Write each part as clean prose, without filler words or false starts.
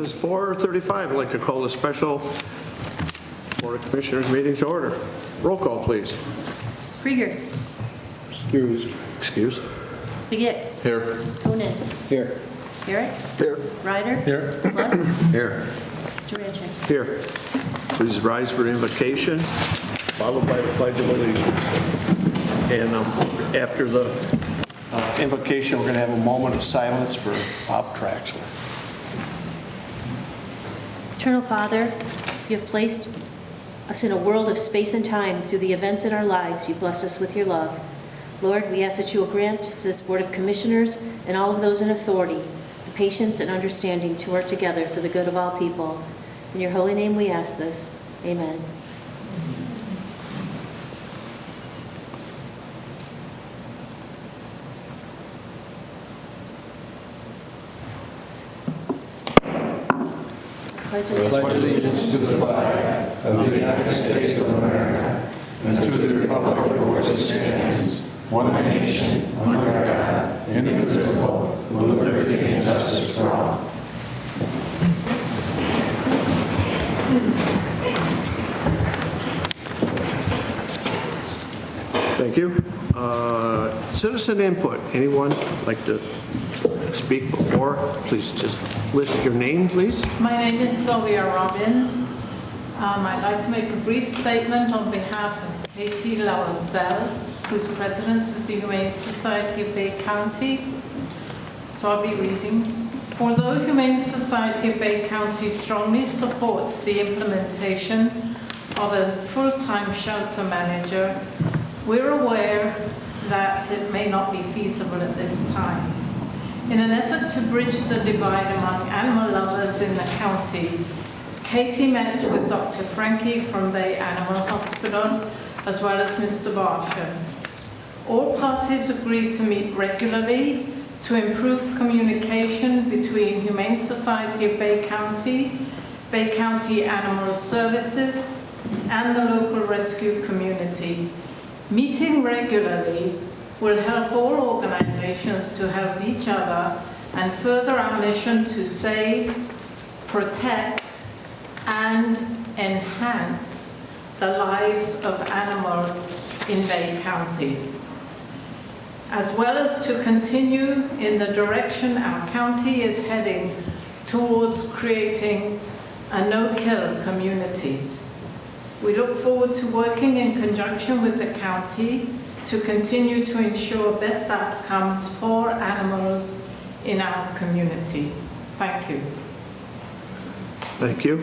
is 4:35. I'd like to call the special Board of Commissioners meeting to order. Roll call, please. Krieger. Excuse. Begitt. Here. Konen. Here. Garrett. Here. Ryder. Here. Lutz. Here. Durancheck. Here. Please rise for invocation, followed by the Pledge of Allegiance. And after the invocation, we're going to have a moment of silence for Bob Traxler. Eternal Father, you have placed us in a world of space and time. Through the events in our lives, you bless us with your love. Lord, we ask that you will grant to this Board of Commissioners and all of those in authority the patience and understanding to work together for the good of all people. In your holy name we ask this. Amen. Pledge allegiance to the flag of the United States of America and to the republic for which it stands, one nation, under God, indivisible, with liberty and justice for all. Thank you. Citizen input. Anyone like to speak before? Please just list your name, please. My name is Sylvia Robbins. I'd like to make a brief statement on behalf of Katie Lowell-Zell, who's president of the Humane Society of Bay County. So I'll be reading. Although Humane Society of Bay County strongly supports the implementation of a full-time shelter manager, we're aware that it may not be feasible at this time. In an effort to bridge the divide among animal lovers in the county, Katie met with Dr. Frankie from Bay Animal Hospital, as well as Mr. Barsham. All parties agreed to meet regularly to improve communication between Humane Society of Bay County Animal Services, and the local rescue community. Meeting regularly will help all organizations to help each other and further our mission to save, protect, and enhance the lives of animals in Bay County, as well as to continue in the direction our county is heading towards creating a no-kill community. We look forward to working in conjunction with the county to continue to ensure best outcomes for animals in our community. Thank you. Thank you.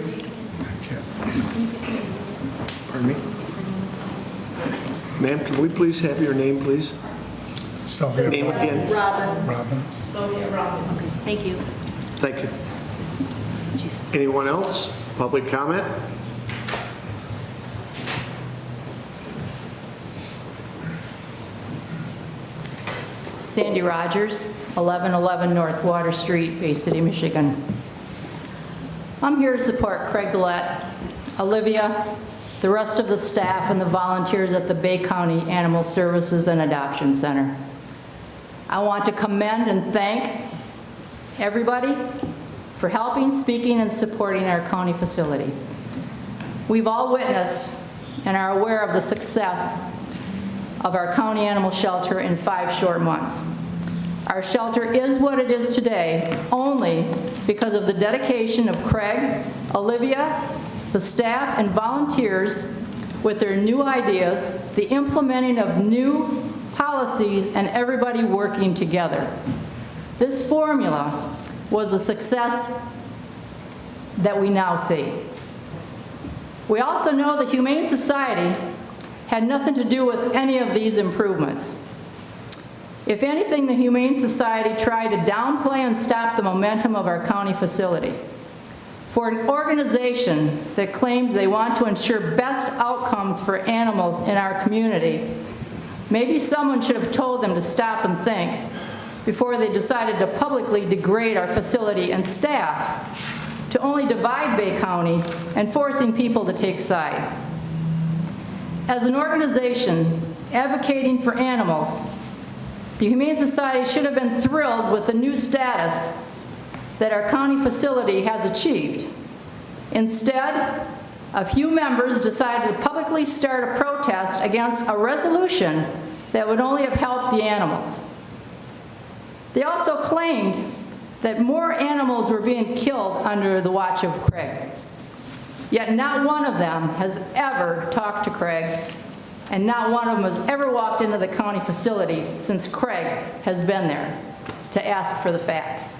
Pardon me? Ma'am, can we please have your name, please? Sylvia Name again? Robbins. Sylvia Robbins. Okay, thank you. Thank you. Jeez. Anyone else? Public comment? Sandy Rogers, 1111 North Water Street, Bay City, Michigan. I'm here to support Craig Gillette, Olivia, the rest of the staff, and the volunteers at the Bay County Animal Services and Adoption Center. I want to commend and thank everybody for helping, speaking, and supporting our county facility. We've all witnessed and are aware of the success of our county animal shelter in 5 short months. Our shelter is what it is today only because of the dedication of Craig, Olivia, the staff, and volunteers with their new ideas, the implementing of new policies, and everybody working together. This formula was a success that we now see. We also know the Humane Society had nothing to do with any of these improvements. If anything, the Humane Society tried to downplay and stop the momentum of our county facility. For an organization that claims they want to ensure best outcomes for animals in our community, maybe someone should have told them to stop and think before they decided to publicly degrade our facility and staff to only divide Bay County and forcing people to take sides. As an organization advocating for animals, the Humane Society should have been thrilled with the new status that our county facility has achieved. Instead, a few members decided to publicly start a protest against a resolution that would only have helped the animals. They also claimed that more animals were being killed under the watch of Craig. Yet not one of them has ever talked to Craig, and not one of them has ever walked into the county facility since Craig has been there to ask for the facts.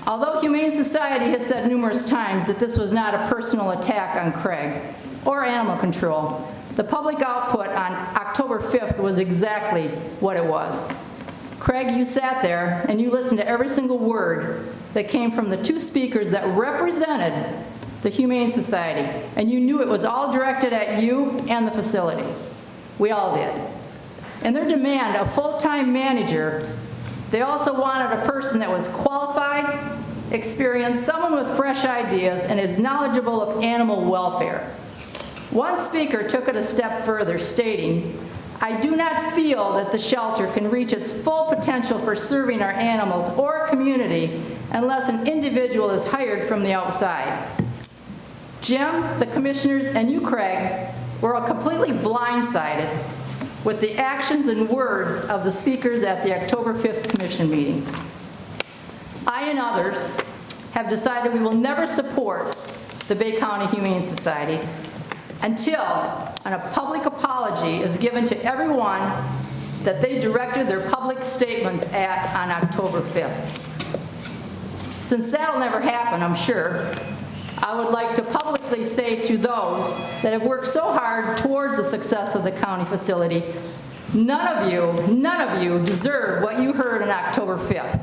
Although Humane Society has said numerous times that this was not a personal attack on Craig or animal control, the public output on October 5th was exactly what it was. Craig, you sat there and you listened to every single word that came from the two speakers that represented the Humane Society, and you knew it was all directed at you and the facility. We all did. And their demand of full-time manager, they also wanted a person that was qualified, experienced, someone with fresh ideas, and is knowledgeable of animal welfare. One speaker took it a step further, stating, "I do not feel that the shelter can reach its full potential for serving our animals or community unless an individual is hired from the outside." Jim, the commissioners, and you, Craig, were completely blindsided with the actions and words of the speakers at the October 5th commission meeting. I and others have decided we will never support the Bay County Humane Society until a public apology is given to everyone that they directed their public statements at on October 5th. Since that'll never happen, I'm sure, I would like to publicly say to those that have worked so hard towards the success of the county facility, none of you deserve what you heard on October 5th.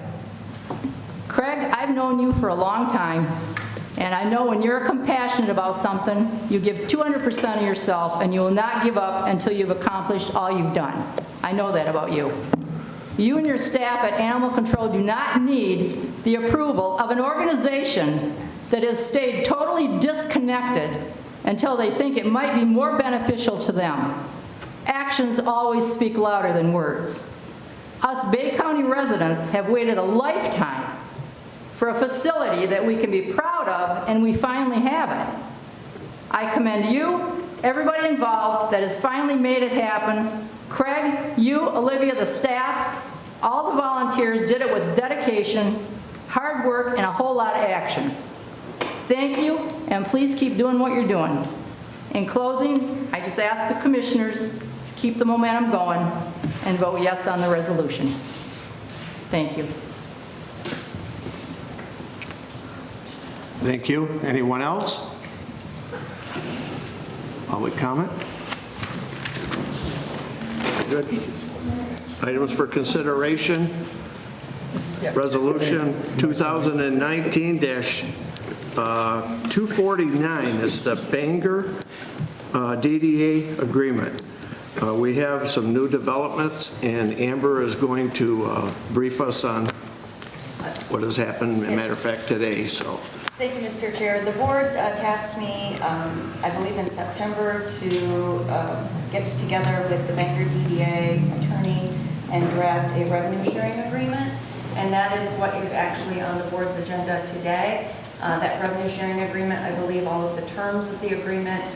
Craig, I've known you for a long time, and I know when you're compassionate about something, you give 200% of yourself, and you will not give up until you've accomplished all you've done. I know that about you. You and your staff at Animal Control do not need the approval of an organization that has stayed totally disconnected until they think it might be more beneficial to them. Actions always speak louder than words. Us Bay County residents have waited a lifetime for a facility that we can be proud of, and we finally have it. I commend you, everybody involved that has finally made it happen. Craig, you, Olivia, the staff, all the volunteers did it with dedication, hard work, and a whole lot of action. Thank you, and please keep doing what you're doing. In closing, I just ask the commissioners, keep the momentum going, and vote yes on the resolution. Thank you. Thank you. Anyone else? Public comment? Good. Items for consideration. Resolution 2019-249 is the Bangor DDA agreement. We have some new developments, and Amber is going to brief us on what has happened, as a matter of fact, today. So. Thank you, Mr. Chair. The board tasked me, I believe in September, to get together with the Bangor DDA attorney and draft a revenue sharing agreement. And that is what is actually on the board's agenda today. That revenue sharing agreement, I believe all of the terms of the agreement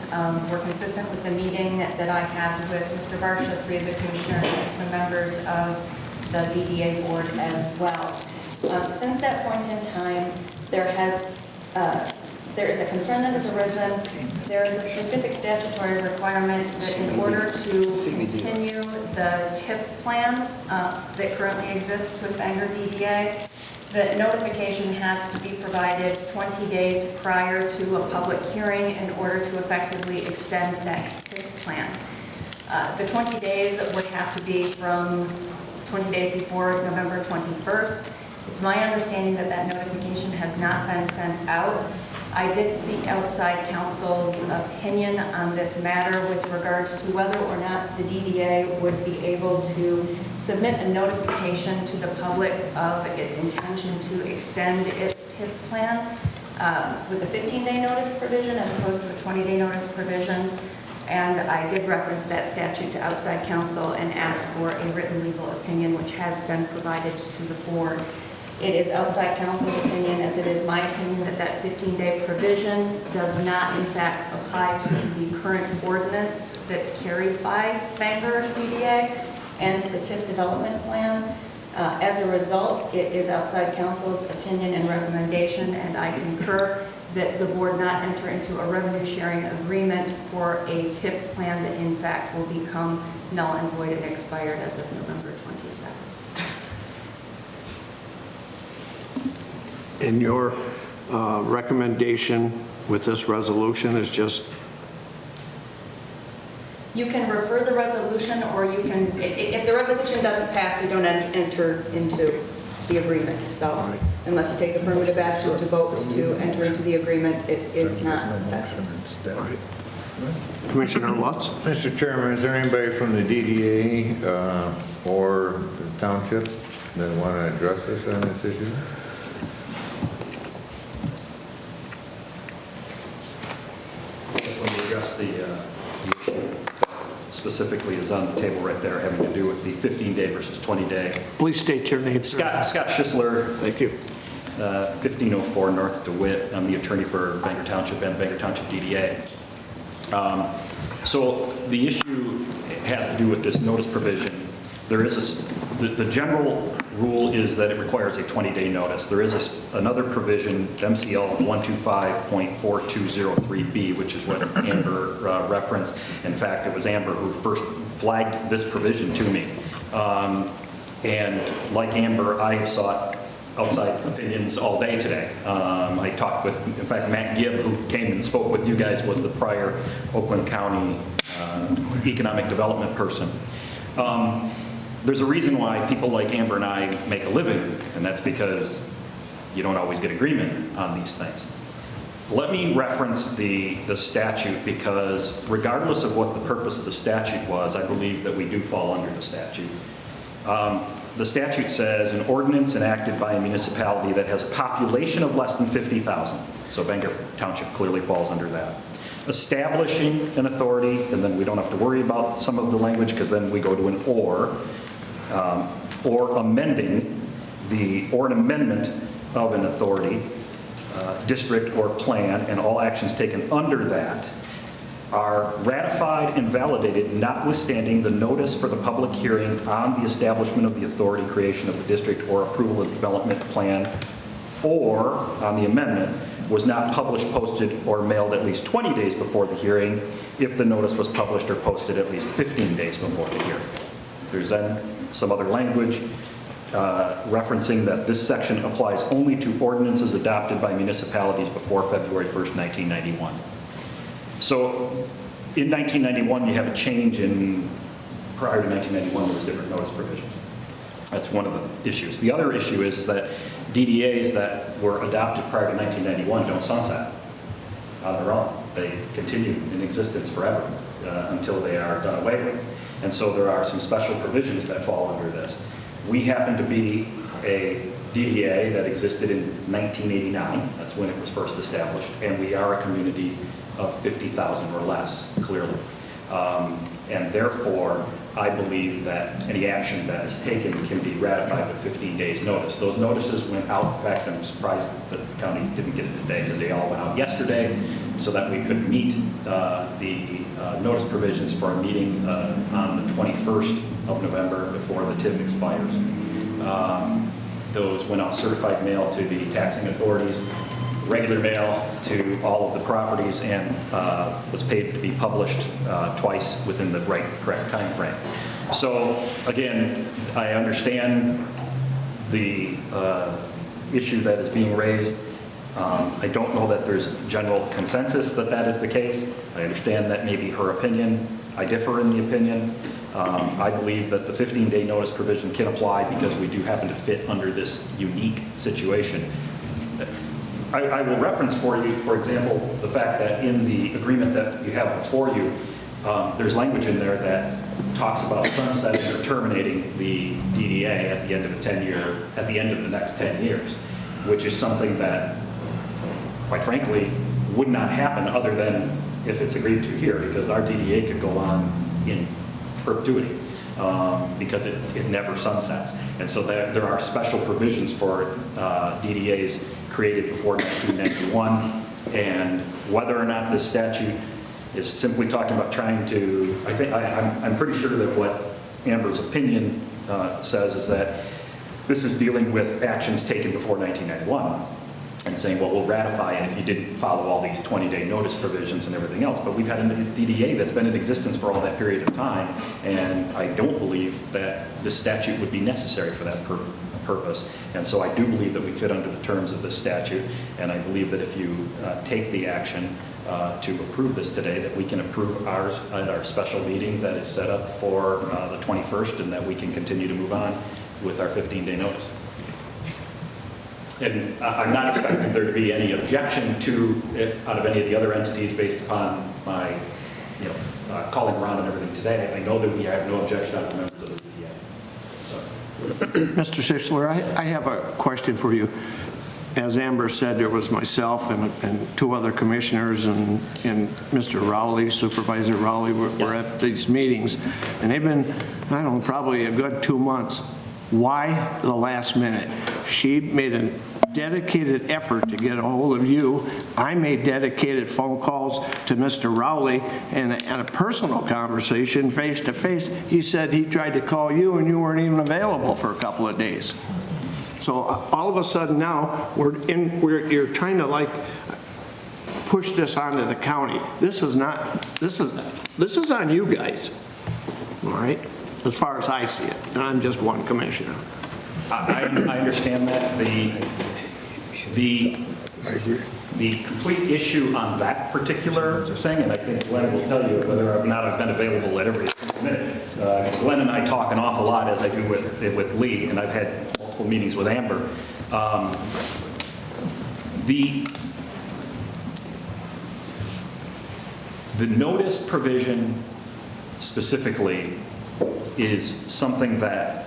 were consistent with the meeting that I had with Mr. Varsha, 3 of the commissioners, and some members of the DDA board as well. Since that point in time, there is a concern that has arisen. There is a specific statutory requirement that in order to continue the TIF plan that currently exists with Bangor DDA, the notification has to be provided 20 days prior to a public hearing in order to effectively extend that TIF plan. The 20 days would have to be from 20 days before November 21st. It's my understanding that that notification has not been sent out. I did seek outside counsel's opinion on this matter with regards to whether or not the DDA would be able to submit a notification to the public of its intention to extend its TIF plan with a 15-day notice provision as opposed to a 20-day notice provision. And I did reference that statute to outside counsel and asked for a written legal opinion, which has been provided to the board. It is outside counsel's opinion, as it is my opinion, that that 15-day provision does not in fact apply to the current ordinance that's carried by Bangor DDA and the TIF development plan. As a result, it is outside counsel's opinion and recommendation, and I concur that the board not enter into a revenue sharing agreement for a TIF plan that in fact will become null and void and expired as of November 22nd. And your recommendation with this resolution is just, You can refer the resolution, or you can, if the resolution doesn't pass, you don't enter into the agreement. So unless you take affirmative action to vote to enter into the agreement, it is not effective. all right. Commissioner Lutz? Mr. Chairman, is there anybody from the DDA or the township that want to address us on this issue? Let me address the issue specifically is on the table right there, having to do with the 15-day versus 20-day. Please state your name, sir. Scott Schisler, Thank you. 1504 North DeWitt. I'm the attorney for Bangor Township and Bangor Township DDA. So the issue has to do with this notice provision. There is the general rule is that it requires a 20-day notice. There is another provision, MCL 125.4203B, which is what Amber referenced. In fact, it was Amber who first flagged this provision to me. And like Amber, I have sought outside opinions all day today. I talked with, in fact, Matt Gibb, who came and spoke with you guys, was the prior Oakland County economic development person. There's a reason why people like Amber and I make a living, and that's because you don't always get agreement on these things. Let me reference the statute, because regardless of what the purpose of the statute was, I believe that we do fall under the statute. The statute says an ordinance enacted by a municipality that has a population of less than 50,000. So Bangor Township clearly falls under that. Establishing an authority, and then we don't have to worry about some of the language, because then we go to an or amending or an amendment of an authority, district, or plan, and all actions taken under that are ratified and validated, notwithstanding the notice for the public hearing on the establishment of the authority, creation of the district, or approval of the development plan, or on the amendment, was not published, posted, or mailed at least 20 days before the hearing if the notice was published or posted at least 15 days before the hearing. There's then some other language referencing that this section applies only to ordinances adopted by municipalities before February 1st, 1991. So in 1991, you have a change in, prior to 1991, there was different notice provisions. That's one of the issues. The other issue is that DDAs that were adopted prior to 1991 don't sunset on their own. They continue in existence forever until they are done away with. And so there are some special provisions that fall under this. We happen to be a DDA that existed in 1989. That's when it was first established. And we are a community of 50,000 or less, clearly. And therefore, I believe that any action that is taken can be ratified with 15 days notice. Those notices went out. In fact, I'm surprised that the county didn't get it today, because they all went out yesterday, so that we could meet the notice provisions for a meeting on the 21st of November before the TIF expires. Those went out certified mail to the taxing authorities, regular mail to all of the properties, and was paid to be published twice within the correct time frame. So again, I understand the issue that is being raised. I don't know that there's general consensus that that is the case. I understand that may be her opinion. I differ in the opinion. I believe that the 15-day notice provision can apply because we do happen to fit under this unique situation. I will reference for you, for example, the fact that in the agreement that you have before you, there's language in there that talks about sunsetting or terminating the DDA at the end of the next 10 years, which is something that, quite frankly, would not happen other than if it's agreed to here, because our DDA could go on in perpetuity. because it never sunsets. And so there are special provisions for DDAs created before 1991, and whether or not this statute is simply talking about trying to, I'm pretty sure that what Amber's opinion says is that this is dealing with actions taken before 1991 and saying, well, we'll ratify it if you didn't follow all these 20-day notice provisions and everything else. But we've had a DDA that's been in existence for all that period of time, and I don't believe that this statute would be necessary for that purpose. And so I do believe that we fit under the terms of this statute, and I believe that if you take the action to approve this today, that we can approve ours at our special meeting that is set up for the 21st, and that we can continue to move on with our 15-day notice. And I'm not expecting there to be any objection to it out of any of the other entities based upon my, calling around and everything today. I know that we have no objection out of the members of the DDA. So. Mr. Sichler, I have a question for you. As Amber said, there was myself and two other commissioners and Mr. Rowley, Supervisor Rowley, were at these meetings. And they've been, I don't know, probably a good 2 months. Why the last minute? She made a dedicated effort to get a hold of you. I made dedicated phone calls to Mr. Rowley and a personal conversation face to face. He said he tried to call you and you weren't even available for a couple of days. So all of a sudden now you're trying to like push this onto the county. This is on you guys. All right? As far as I see it, and I'm just one commissioner. I understand that. The complete issue on that particular thing, and I think Glenn will tell you whether or not I've been available at every minute. Glenn and I talk an awful lot, as I do with Lee, and I've had multiple meetings with Amber. The notice provision specifically is something that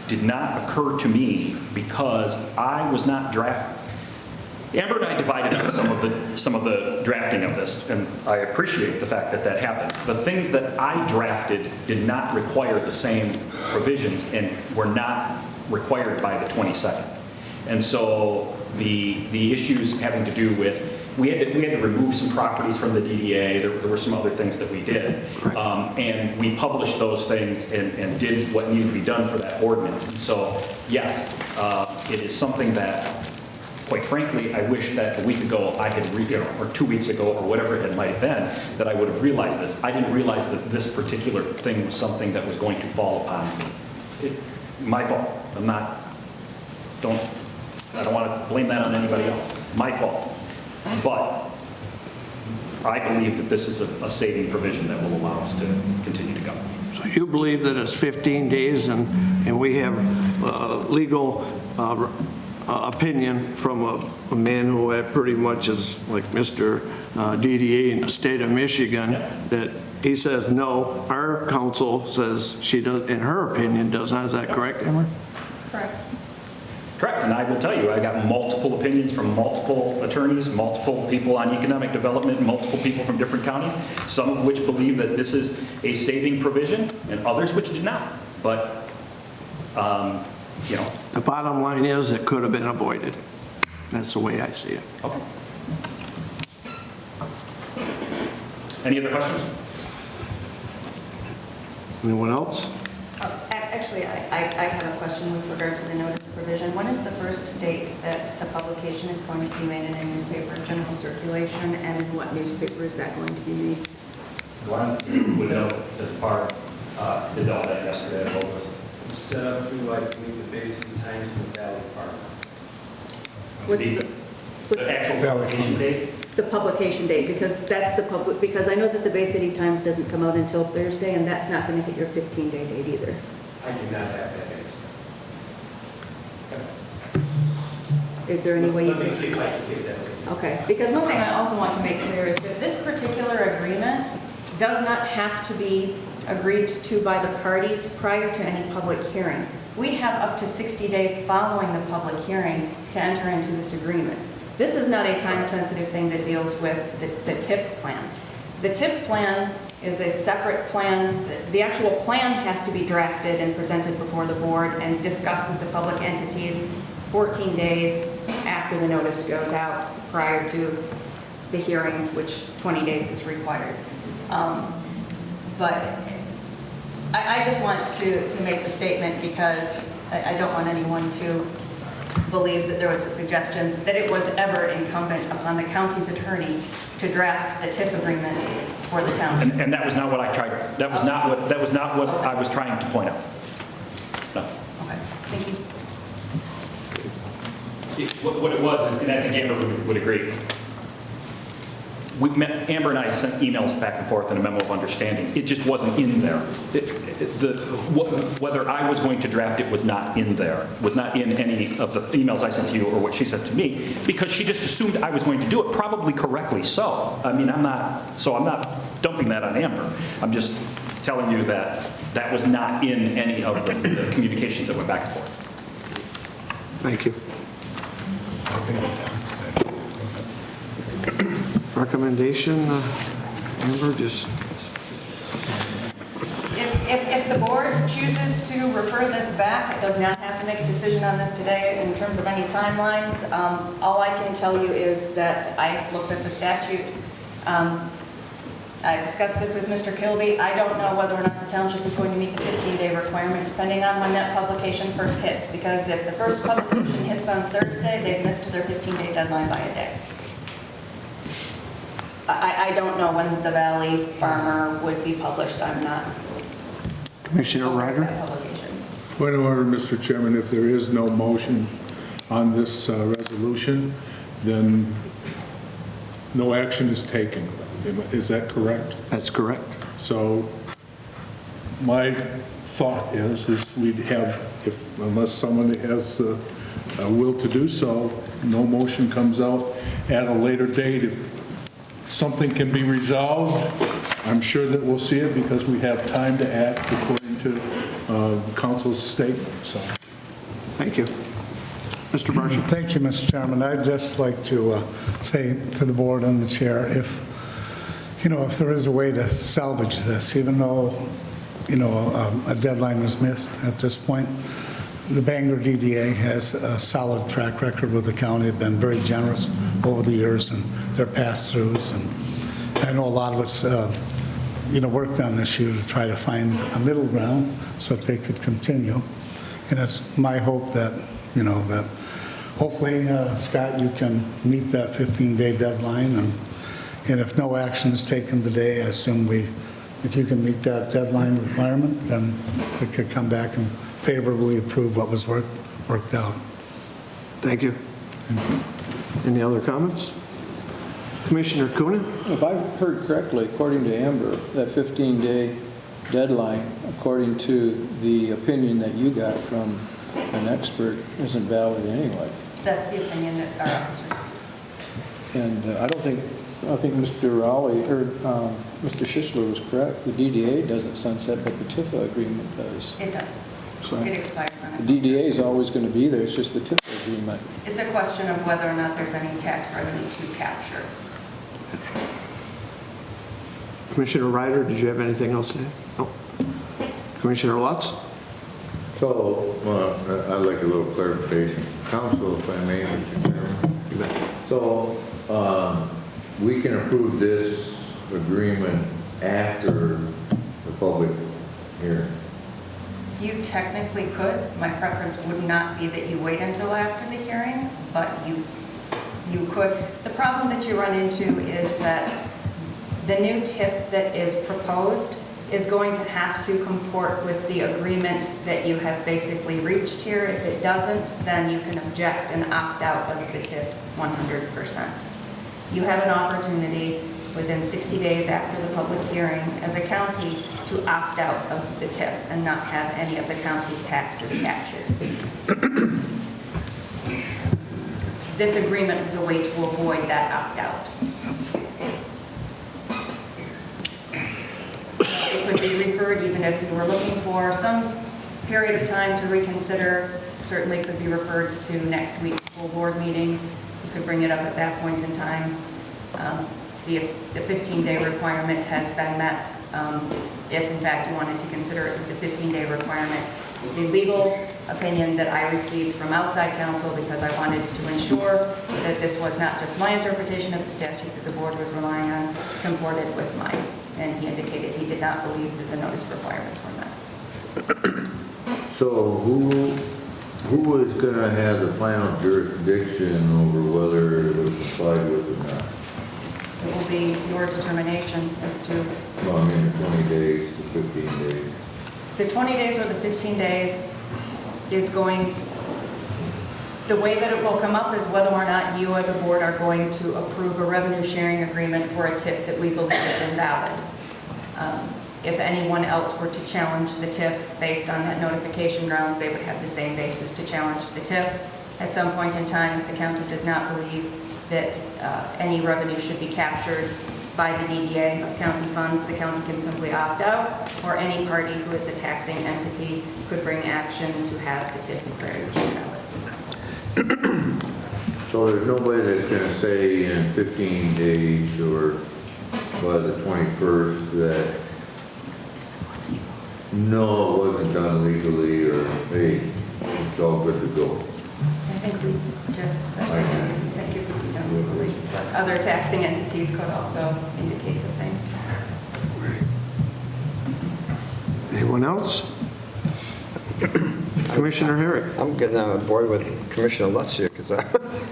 did not occur to me because I was not drafting. Amber and I divided up some of the drafting of this, and I appreciate the fact that that happened. The things that I drafted did not require the same provisions and were not required by the 22nd. And so the issues having to do with, we had to remove some properties from the DDA. There were some other things that we did. And we published those things and did what needed to be done for that ordinance. And so, yes, it is something that, quite frankly, I wish that a week ago I had, or 2 weeks ago, or whatever it might have been, that I would have realized this. I didn't realize that this particular thing was something that was going to fall upon me. My fault. I don't want to blame that on anybody else. My fault. But I believe that this is a saving provision that will allow us to continue to go. So you believe that it's 15 days and we have legal opinion from a man who pretty much is like Mr. DDA in the state of Michigan, that he says no, our council says she does, in her opinion, does not. Is that correct, Emma? Correct. Correct, and I will tell you, I got multiple opinions from multiple attorneys, multiple people on economic development, multiple people from different counties, some of which believe that this is a saving provision, and others which did not. But, The bottom line is it could have been avoided. That's the way I see it. Okay. Any other questions? Anyone else? Actually, I have a question with regard to the notice of provision. When is the first date that the publication is going to be made in a newspaper, general circulation, and in what newspaper is that going to be made? Glenn would know as part did all that yesterday at Opus. Set up through, I believe, the Basic Times and Valley Park. What's The actual publication date? the publication date? Because that's the public, because I know that the Bay City Times doesn't come out until Thursday, and that's not going to hit your 15-day date either. I do not have that date. Is there any way you Let me can? see if I can get that date. Okay, because one thing I also want to make clear is that this particular agreement does not have to be agreed to by the parties prior to any public hearing. We have up to 60 days following the public hearing to enter into this agreement. This is not a time-sensitive thing that deals with the TIF plan. The TIF plan is a separate plan. The actual plan has to be drafted and presented before the board and discussed with the public entities 14 days after the notice goes out, prior to the hearing, which 20 days is required. But I just want to make the statement because I don't want anyone to believe that there was a suggestion that it was ever incumbent upon the county's attorney to draft the TIF agreement for the town. And that was not what I tried, that was not what I was trying to point out. No. Okay, thank you. What it was is, and I think Amber would agree, Amber and I sent emails back and forth in a memo of understanding. It just wasn't in there. Whether I was going to draft it was not in there, was not in any of the emails I sent to you or what she sent to me, because she just assumed I was going to do it, probably correctly so. I mean, I'm not dumping that on Amber. I'm just telling you that that was not in any of the communications that went back and forth. Thank you. Recommendation, Amber, just... If the board chooses to refer this back, it does not have to make a decision on this today in terms of any timelines. All I can tell you is that I looked at the statute. I discussed this with Mr. Kilby. I don't know whether or not the township is going to meet the 15-day requirement, depending on when that publication first hits. Because if the first publication hits on Thursday, they've missed their 15-day deadline by a day. I don't know when the Valley Farmer would be published. I'm not. Commissioner Ryder? Point of order, Mr. Chairman. If there is no motion on this resolution, then no action is taken. Is that correct? That's correct. So my thought is we'd have, unless somebody has a will to do so, no motion comes out at a later date. If something can be resolved, I'm sure that we'll see it because we have time to act according to council's statement. So, thank you. Mr. Barsham. Thank you, Mr. Chairman. I'd just like to say to the board and the chair, if there is a way to salvage this, even though, a deadline was missed at this point, the Bangor DDA has a solid track record with the county. They've been very generous over the years and their pass-throughs. And I know a lot of us, worked on this issue to try to find a middle ground so that they could continue. And it's my hope that, that hopefully, Scott, you can meet that 15-day deadline. And if no action is taken today, I assume if you can meet that deadline requirement, then we could come back and favorably approve what was worked out. Thank you. Any other comments? Commissioner Coonan? If I heard correctly, according to Amber, that 15-day deadline, according to the opinion that you got from an expert, isn't valid anyway. That's the opinion that our officer. And I think Mr. Rowley or Mr. Schisler was correct. The DDA doesn't sunset, but the TIFA agreement does. It does. So it expires on its the DDA is always going to be there. It's just the TIFA agreement. It's a question of whether or not there's any tax revenue to capture. Commissioner Ryder, did you have anything else to add? No. Commissioner Lutz? So, I'd like a little clarification. Council, if I may, Mr. Chairman. So, we can approve this agreement after the public hearing. You technically could. My preference would not be that you wait until after the hearing, but you could. The problem that you run into is that the new TIF that is proposed is going to have to comport with the agreement that you have basically reached here. If it doesn't, then you can object and opt out of the TIF 100%. You have an opportunity within 60 days after the public hearing as a county to opt out of the TIF and not have any of the county's taxes captured. This agreement was a way to avoid that opt-out. It could be referred, even if you were looking for some period of time to reconsider, certainly could be referred to next week's full board meeting. You could bring it up at that point in time, see if the 15-day requirement has been met if in fact you wanted to consider it the 15-day requirement. The legal opinion that I received from outside counsel, because I wanted to ensure that this was not just my interpretation of the statute that the board was relying on, comported with mine. And he indicated he did not believe that the notice requirements were met. So who is going to have the final jurisdiction over whether it was complied with or not? It will be your determination as to No, I mean 20 days to 15 days. the 20 days or the 15 days is going, the way that it will come up is whether or not you as a board are going to approve a revenue sharing agreement for a TIF that we believe is invalid. If anyone else were to challenge the TIF based on that notification grounds, they would have the same basis to challenge the TIF. At some point in time, if the county does not believe that any revenue should be captured by the DDA of county funds, the county can simply opt out, or any party who is a taxing entity could bring action to have the TIF declared invalid. So there's nobody that's going to say in 15 days or by the 21st that no, it wasn't done legally, or hey, it's all good to go. I think we just said that it could be done legally, but other taxing entities could also indicate the same. Anyone else? Commissioner Herrick. I'm getting on board with Commissioner Lutz here because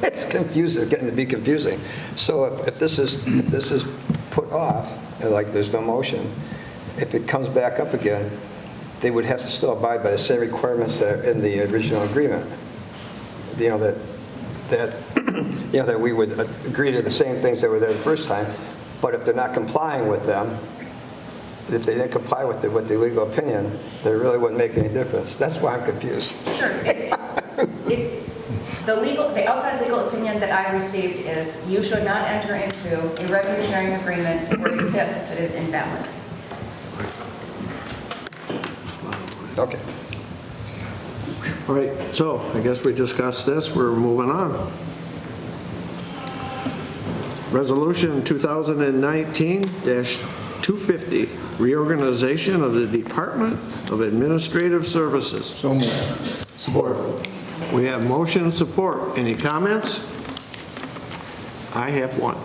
it's confusing, it's getting to be confusing. So if this is put off, and like there's no motion, if it comes back up again, they would have to still abide by the same requirements that are in the original agreement. You know, that we would agree to the same things that were there the first time, but if they're not complying with them, if they didn't comply with the legal opinion, they really wouldn't make any difference. That's why I'm confused. Sure. The outside legal opinion that I received is you should not enter into a revenue sharing agreement for a TIF that is invalid. Okay. All right, so I guess we discussed this, we're moving on. Resolution 2019-250, reorganization of the Department of Administrative Services. So moved. Support. We have motion and support. Any comments? I have one.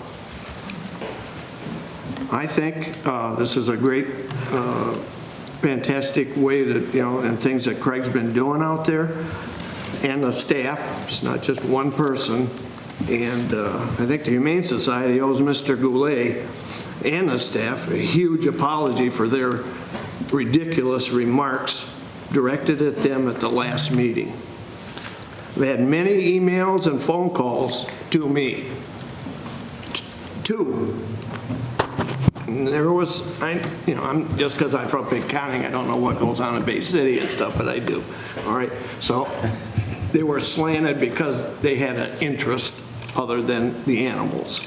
I think this is a great, fantastic way that, and things that Craig's been doing out there, and the staff. It's not just one person. And I think the Humane Society owes Mr. Goulet and the staff a huge apology for their ridiculous remarks directed at them at the last meeting. We had many emails and phone calls to me. Two. And there was, I'm just because I'm from Big County, I don't know what goes on in Bay City and stuff, but I do. All right. So they were slanted because they had an interest other than the animals.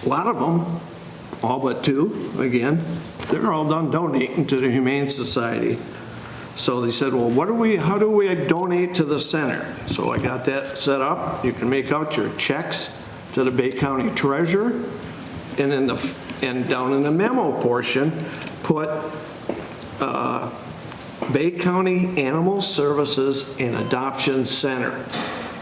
A lot of them, all but two, again, they're all done donating to the Humane Society. So they said, well, how do we donate to the center? So I got that set up. You can make out your checks to the Bay County Treasurer, and down in the memo portion, put Bay County Animal Services and Adoption Center.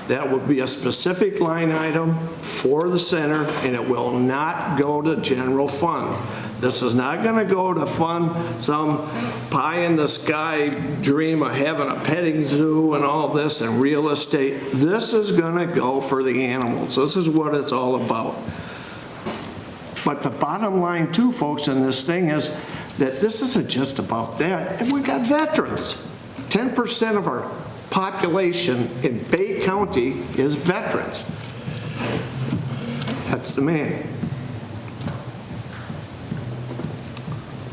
That would be a specific line item for the center, and it will not go to general fund. This is not going to go to fund some pie-in-the-sky dream of having a petting zoo and all this and real estate. This is going to go for the animals. This is what it's all about. But the bottom line, too, folks, in this thing is that this isn't just about that. And we've got veterans. 10% of our population in Bay County is veterans. That's the man.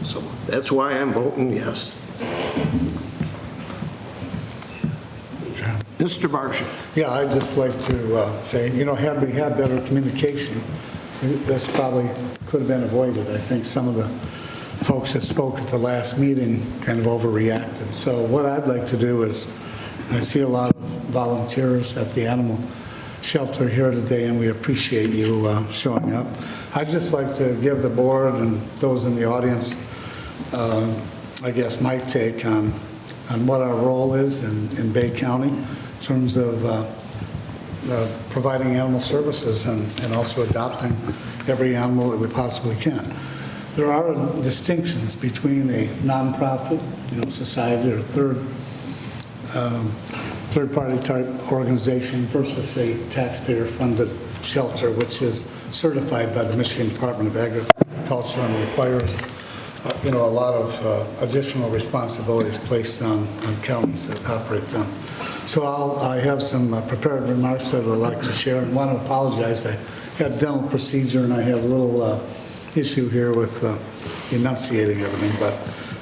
So that's why I'm voting yes. Mr. Barsha. Yeah, I'd just like to say, had we had better communication, this probably could have been avoided. I think some of the folks that spoke at the last meeting kind of overreacted. So what I'd like to do is, I see a lot of volunteers at the animal shelter here today, and we appreciate you showing up. I'd just like to give the board and those in the audience, I guess, my take on what our role is in Bay County in terms of providing animal services and also adopting every animal that we possibly can. There are distinctions between a nonprofit, society or third-party type organization versus a taxpayer-funded shelter, which is certified by the Michigan Department of Agriculture and requires, a lot of additional responsibilities placed on counties that operate them. So I have some prepared remarks that I'd like to share, and want to apologize. I had a dental procedure, and I have a little issue here with enunciating everything, but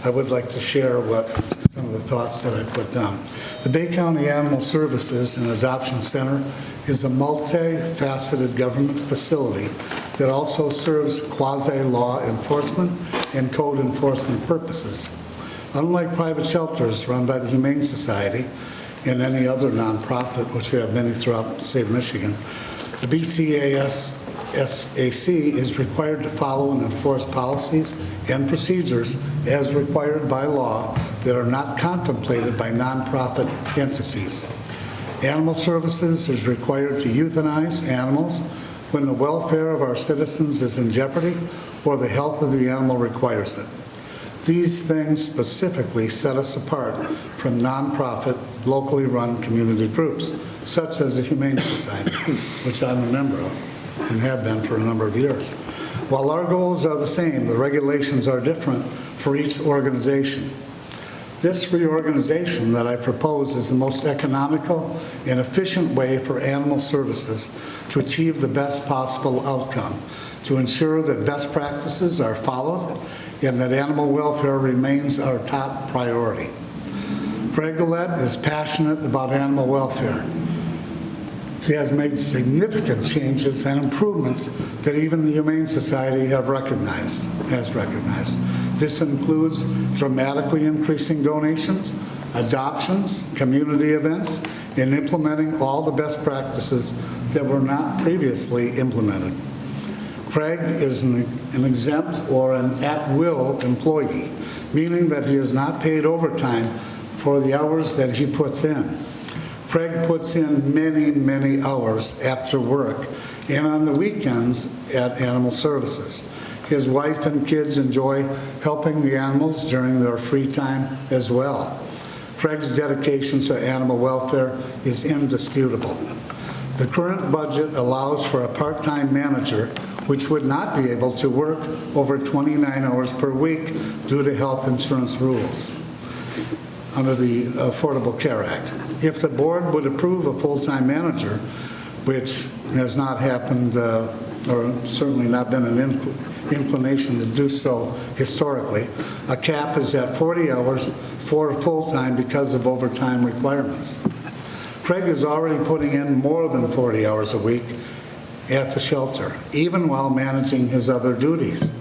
I would like to share some of the thoughts that I put down. The Bay County Animal Services and Adoption Center is a multifaceted government facility that also serves quasi-law enforcement and code enforcement purposes. Unlike private shelters run by the Humane Society and any other nonprofit, which we have many throughout the state of Michigan, the BCAS-SAC is required to follow and enforce policies and procedures as required by law that are not contemplated by nonprofit entities. Animal Services is required to euthanize animals when the welfare of our citizens is in jeopardy or the health of the animal requires it. These things specifically set us apart from nonprofit, locally run community groups, such as the Humane Society, which I'm a member of and have been for a number of years. While our goals are the same, the regulations are different for each organization. This reorganization that I propose is the most economical and efficient way for animal services to achieve the best possible outcome, to ensure that best practices are followed and that animal welfare remains our top priority. Craig Gillette is passionate about animal welfare. He has made significant changes and improvements that even the Humane Society has recognized. This includes dramatically increasing donations, adoptions, community events, and implementing all the best practices that were not previously implemented. Craig is an exempt or an at-will employee, meaning that he is not paid overtime for the hours that he puts in. Craig puts in many, many hours after work and on the weekends at Animal Services. His wife and kids enjoy helping the animals during their free time as well. Craig's dedication to animal welfare is indisputable. The current budget allows for a part-time manager, which would not be able to work over 29 hours per week due to health insurance rules under the Affordable Care Act. If the board would approve a full-time manager, which has not happened or certainly not been an inclination to do so historically, a cap is at 40 hours for full-time because of overtime requirements. Craig is already putting in more than 40 hours a week at the shelter, even while managing his other duties.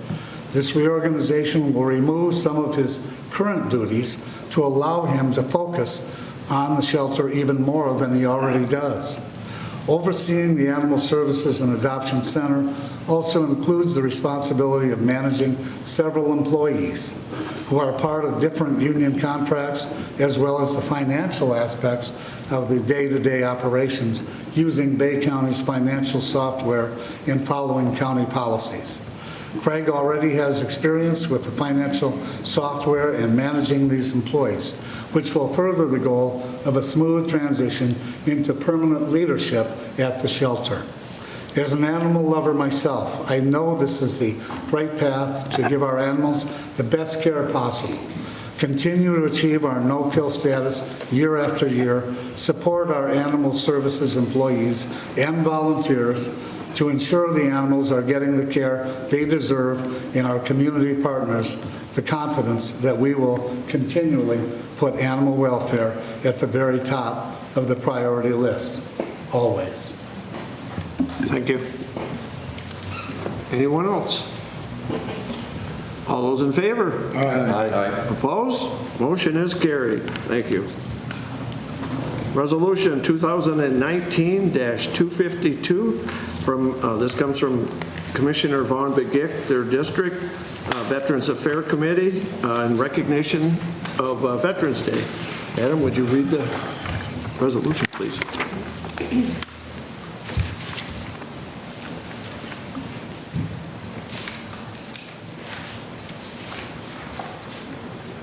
This reorganization will remove some of his current duties to allow him to focus on the shelter even more than he already does. Overseeing the Animal Services and Adoption Center also includes the responsibility of managing several employees who are part of different union contracts, as well as the financial aspects of the day-to-day operations using Bay County's financial software and following county policies. Craig already has experience with the financial software and managing these employees, which will further the goal of a smooth transition into permanent leadership at the shelter. As an animal lover myself, I know this is the right path to give our animals the best care possible, continue to achieve our no-kill status year after year, support our animal services employees and volunteers to ensure the animals are getting the care they deserve, and our community partners the confidence that we will continually put animal welfare at the very top of the priority list, always. Thank you. Anyone else? All those in favor? Aye. Opposed? Motion is carried. Thank you. Resolution 2019-252 from, this comes from Commissioner Vaughn Begic, their district, Veterans Affairs Committee, in recognition of Veterans Day. Adam, would you read the resolution, please?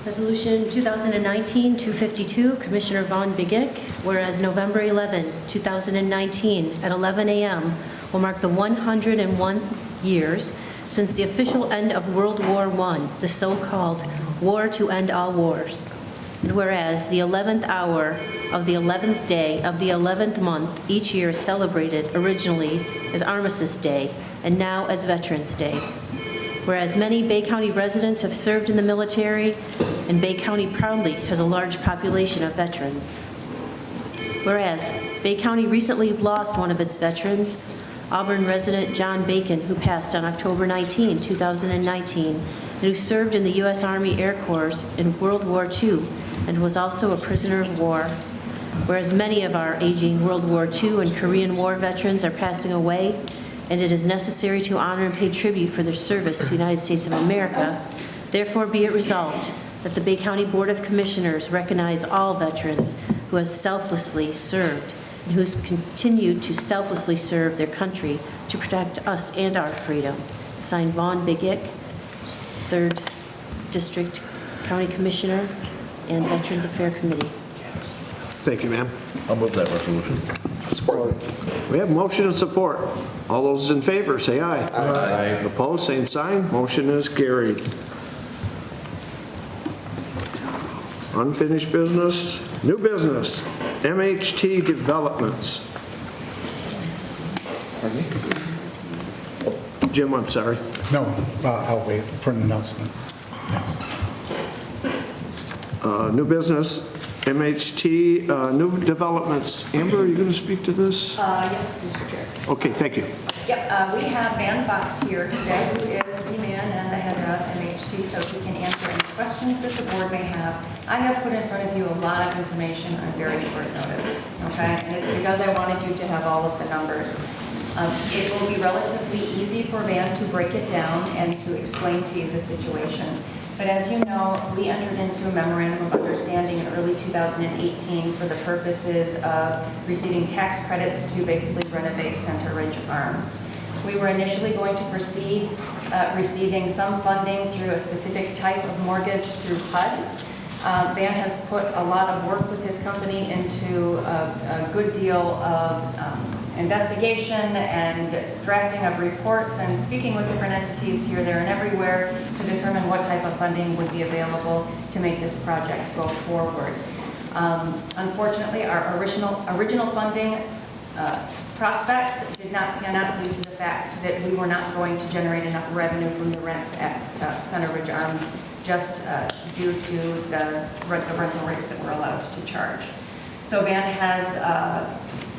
Resolution 2019-252, Commissioner Vaughn Begic, whereas November 11, 2019, at 11 a.m. will mark the 101 years since the official end of World War I, the so-called War to End All Wars. And whereas the 11th hour of the 11th day of the 11th month each year is celebrated originally as Armistice Day and now as Veterans Day. Whereas many Bay County residents have served in the military, and Bay County proudly has a large population of veterans. Whereas Bay County recently lost one of its veterans, Auburn resident John Bacon, who passed on October 19, 2019, and who served in the U.S. Army Air Corps in World War II and was also a prisoner of war. Whereas many of our aging World War II and Korean War veterans are passing away, and it is necessary to honor and pay tribute for their service to the United States of America, therefore be it resolved that the Bay County Board of Commissioners recognize all veterans who have selflessly served and who continue to selflessly serve their country to protect us and our freedom. Signed, Vaughn Begic, 3rd District County Commissioner and Veterans Affairs Committee. Thank you, ma'am. I'll move that resolution. Support. We have motion and support. All those in favor, say aye. Aye. Opposed, same sign. Motion is carried. Unfinished business, new business, MHT Developments. Pardon me? Jim, I'm sorry. No, I'll wait for an announcement. Yes. New business, MHT, new developments. Amber, are you going to speak to this? Yes, Mr. Chair. Okay, thank you. Yep, we have Van Fox here today, who is the man and the head of MHT, so he can answer any questions that the board may have. I have put in front of you a lot of information on very short notice, okay? And it's because I wanted you to have all of the numbers. It will be relatively easy for Van to break it down and to explain to you the situation. But as you know, we entered into a memorandum of understanding in early 2018 for the purposes of receiving tax credits to basically renovate Center Ridge Farms. We were initially going to proceed receiving some funding through a specific type of mortgage through HUD. Van has put a lot of work with his company into a good deal of investigation and drafting of reports and speaking with different entities here, there, and everywhere to determine what type of funding would be available to make this project go forward. Unfortunately, our original funding prospects did not pan out due to the fact that we were not going to generate enough revenue from the rents at Center Ridge Arms, just due to the rental rates that we're allowed to charge. So Van has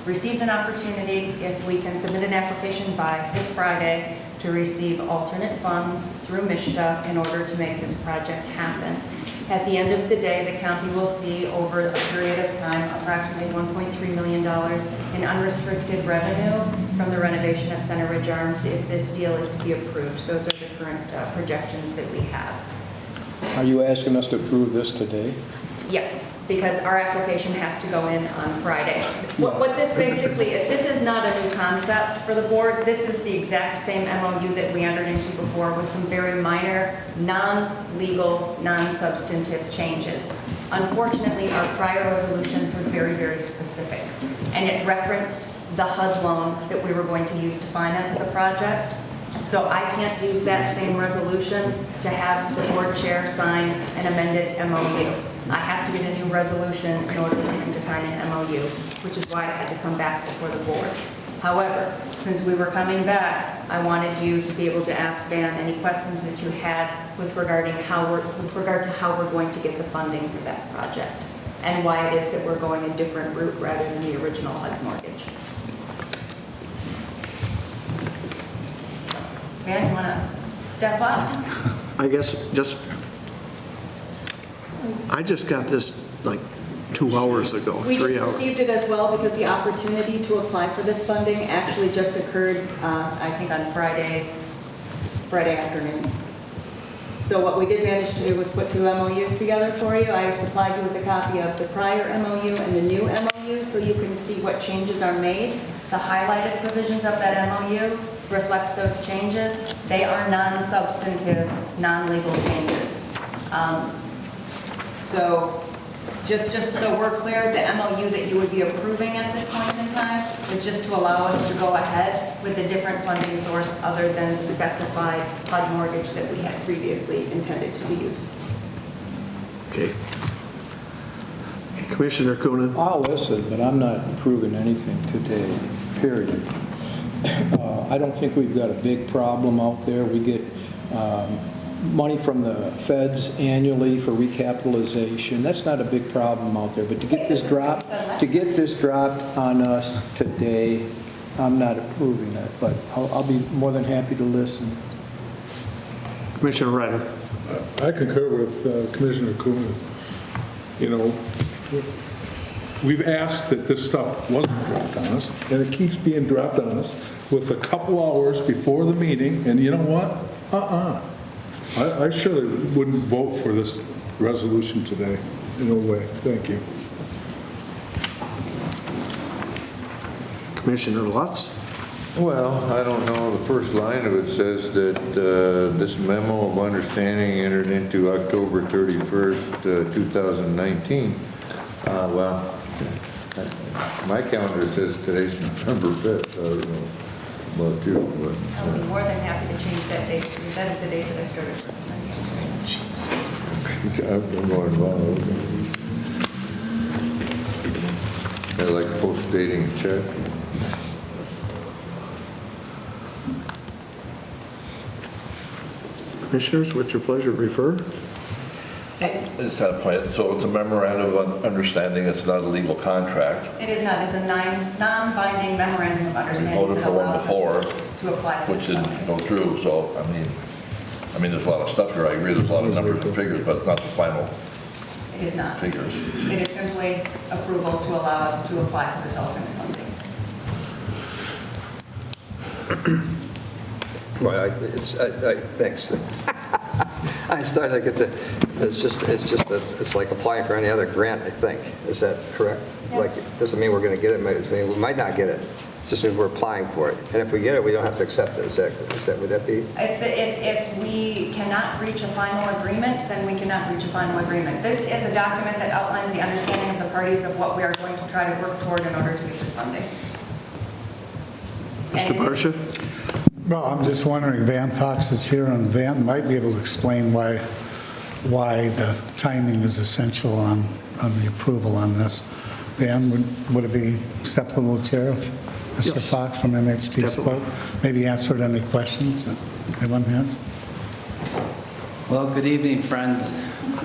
received an opportunity, if we can submit an application by this Friday, to receive alternate funds through MHTA in order to make this project happen. At the end of the day, the county will see over a period of time approximately $1.3 million in unrestricted revenue from the renovation of Center Ridge Arms if this deal is to be approved. Those are the current projections that we have. Are you asking us to approve this today? Yes, because our application has to go in on Friday. What this basically, this is not a new concept for the board. This is the exact same MOU that we entered into before with some very minor, non-legal, non-substantive changes. Unfortunately, our prior resolution was very, very specific, and it referenced the HUD loan that we were going to use to finance the project. So I can't use that same resolution to have the board chair sign an amended MOU. I have to get a new resolution in order for him to sign an MOU, which is why I had to come back before the board. However, since we were coming back, I wanted you to be able to ask Van any questions that you had with regard to how we're going to get the funding for that project and why it is that we're going a different route rather than the original HUD mortgage. Van, you want to step up? I guess I just got this like 2 hours ago, We 3 just hours. received it as well because the opportunity to apply for this funding actually just occurred, I think on Friday afternoon. So what we did manage to do was put 2 MOUs together for you. I supplied you with a copy of the prior MOU and the new MOU so you can see what changes are made. The highlighted provisions of that MOU reflect those changes. They are non-substantive, non-legal changes. So just so we're clear, the MOU that you would be approving at this point in time is just to allow us to go ahead with a different funding source other than the specified HUD mortgage that we had previously intended to use. Okay. Commissioner Coonan? I'll listen, but I'm not approving anything today, period. I don't think we've got a big problem out there. We get money from the feds annually for recapitalization. That's not a big problem out there. But to get this dropped on us today, I'm not approving it. But I'll be more than happy to listen. Commissioner Ryder? I concur with Commissioner Coonan. You know, we've asked that this stuff wasn't dropped on us, and it keeps being dropped on us with a couple hours before the meeting, and you know what? I surely wouldn't vote for this resolution today. No way. Thank you. Commissioner Lutz? Well, I don't know, the first line of it says that this memo of understanding entered into October 31st, 2019. Well, my calendar says today's November 5th. I don't know about you, but... I'll be more than happy to change that date. That is the date that I started. I'm going wrong. I like post-dating a check. Commissioners, what's your pleasure? Refer? It's not a plan, so it's a memorandum of understanding, it's not a legal contract. It is not. It's a non-binding memorandum of We understanding voted that for one allows before, us to apply for which this didn't funding. go through, so, I mean, there's a lot of stuff here, I agree, there's a lot of numbers and figures, but it's not the final It is not. figures. It is simply approval to allow us to apply for this alternate funding. Well, thanks. I started to get it's like applying for any other grant, I think. Is that correct? Yeah. Like, it doesn't mean we're going to get it, we might not get it. It's just that we're applying for it. And if we get it, we don't have to accept it. Would that be? If we cannot reach a final agreement, then we cannot reach a final agreement. This is a document that outlines the understanding of the parties of what we are going to try to work toward in order to get this funding. Mr. And it is- Barsha? Well, I'm just wondering, Van Fox is here, and Van might be able to explain why the timing is essential on the approval on this. Van, would it be acceptable, Chair, if Mr. Yes. Fox from MHT spoke? Maybe answered any questions that anyone has? Well, good evening, friends.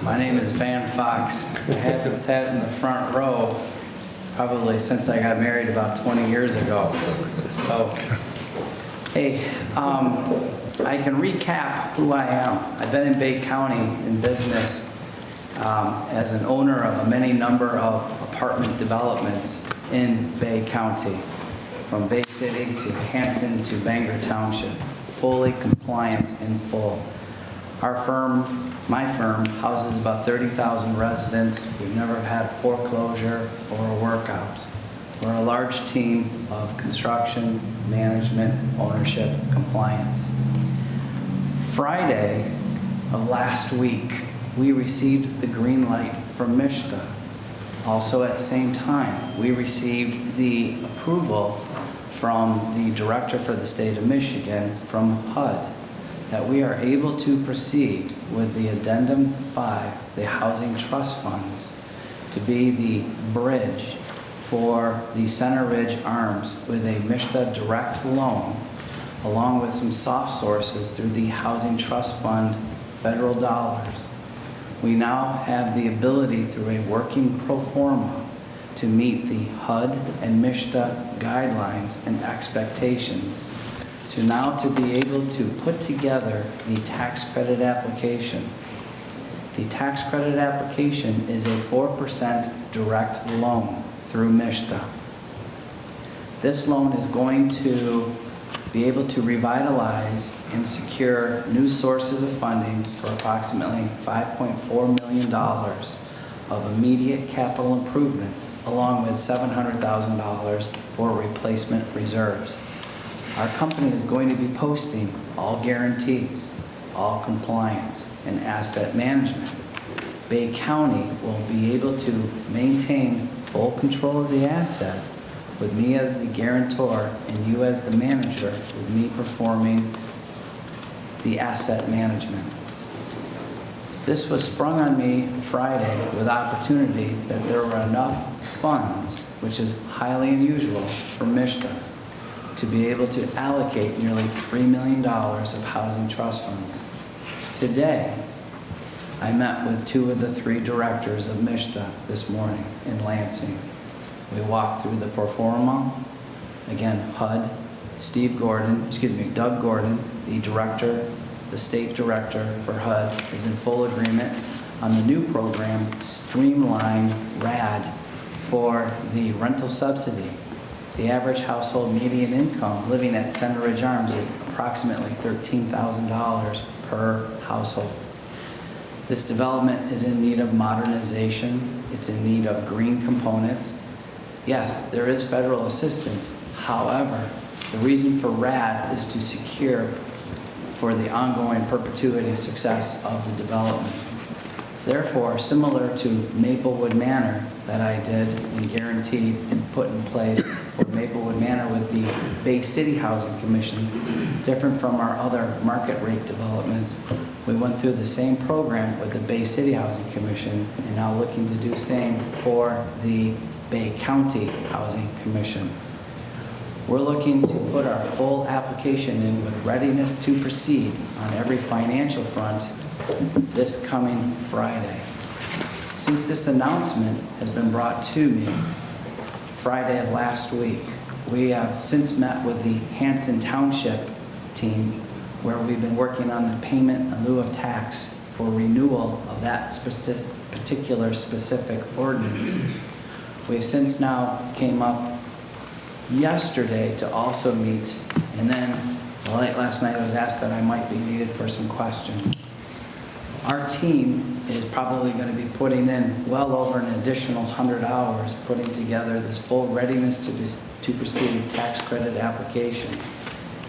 My name is Van Fox. I haven't sat in the front row probably since I got married about 20 years ago. So, hey, I can recap who I am. I've been in Bay County in business as an owner of a many number of apartment developments in Bay County, from Bay City to Hampton to Bangor Township, fully compliant in full. Our firm, my firm, houses about 30,000 residents. We've never had foreclosure or a workout. We're a large team of construction, management, ownership, compliance. Friday of last week, we received the green light from MHT. Also at the same time, we received the approval from the director for the state of Michigan from HUD that we are able to proceed with the Addendum 5, the Housing Trust Funds, to be the bridge for the Center Ridge Arms with a MHT direct loan, along with some soft sources through the Housing Trust Fund federal dollars. We now have the ability through a working pro forma to meet the HUD and MHT guidelines and expectations to now to be able to put together the tax credit application. The tax credit application is a 4% direct loan through MHT. This loan is going to be able to revitalize and secure new sources of funding for approximately $5.4 million of immediate capital improvements, along with $700,000 for replacement reserves. Our company is going to be posting all guarantees, all compliance, and asset management. Bay County will be able to maintain full control of the asset with me as the guarantor and you as the manager, with me performing the asset management. This was sprung on me Friday with opportunity that there were enough funds, which is highly unusual for MHT, to be able to allocate nearly $3 million of housing trust funds. Today, I met with 2 of the 3 directors of MHT this morning in Lansing. We walked through the pro forma. Again, HUD, Doug Gordon, the director, the state director for HUD, is in full agreement on the new program, Streamline RAD, for the rental subsidy. The average household median income living at Center Ridge Arms is approximately $13,000 per household. This development is in need of modernization. It's in need of green components. Yes, there is federal assistance. However, the reason for RAD is to secure for the ongoing perpetuity success of the development. Therefore, similar to Maplewood Manor that I did and guaranteed and put in place for Maplewood Manor with the Bay City Housing Commission, different from our other market rate developments, we went through the same program with the Bay City Housing Commission and now looking to do same for the Bay County Housing Commission. We're looking to put our full application in with readiness to proceed on every financial front this coming Friday. Since this announcement has been brought to me Friday of last week, we have since met with the Hampton Township team where we've been working on the payment in lieu of tax for renewal of that specific ordinance. We've since now came up yesterday to also meet, and then late last night I was asked that I might be needed for some questions. Our team is probably going to be putting in well over an additional 100 hours putting together this full readiness to proceed tax credit application.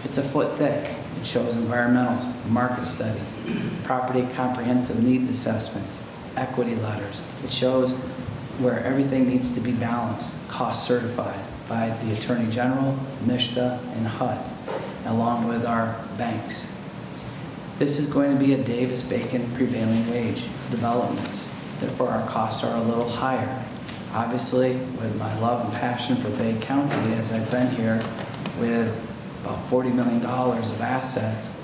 It's a foot thick. It shows environmental, market studies, property comprehensive needs assessments, equity letters. It shows where everything needs to be balanced, cost certified by the Attorney General, MHT, and HUD, along with our banks. This is going to be a Davis-Bacon prevailing wage development. Therefore, our costs are a little higher. Obviously, with my love and passion for Bay County, as I've been here with about $40 million of assets,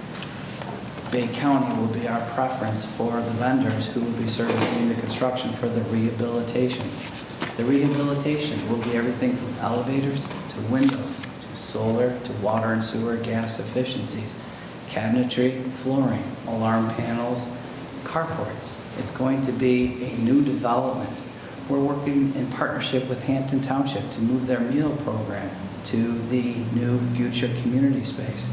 Bay County will be our preference for the vendors who will be servicing the construction for the rehabilitation. The rehabilitation will be everything from elevators to windows, to solar, to water and sewer gas efficiencies, cabinetry, flooring, alarm panels, carports. It's going to be a new development. We're working in partnership with Hampton Township to move their meal program to the new future community space.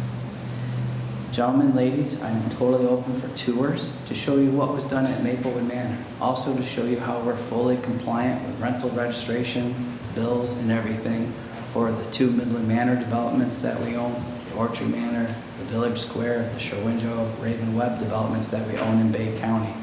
Gentlemen, ladies, I'm totally open for tours to show you what was done at Maplewood Manor. Also to show you how we're fully compliant with rental registration, bills, and everything for the 2 Midland Manor developments that we own, the Orchard Manor, the Village Square, the Sherwinjo, Raven Webb developments that we own in Bay County.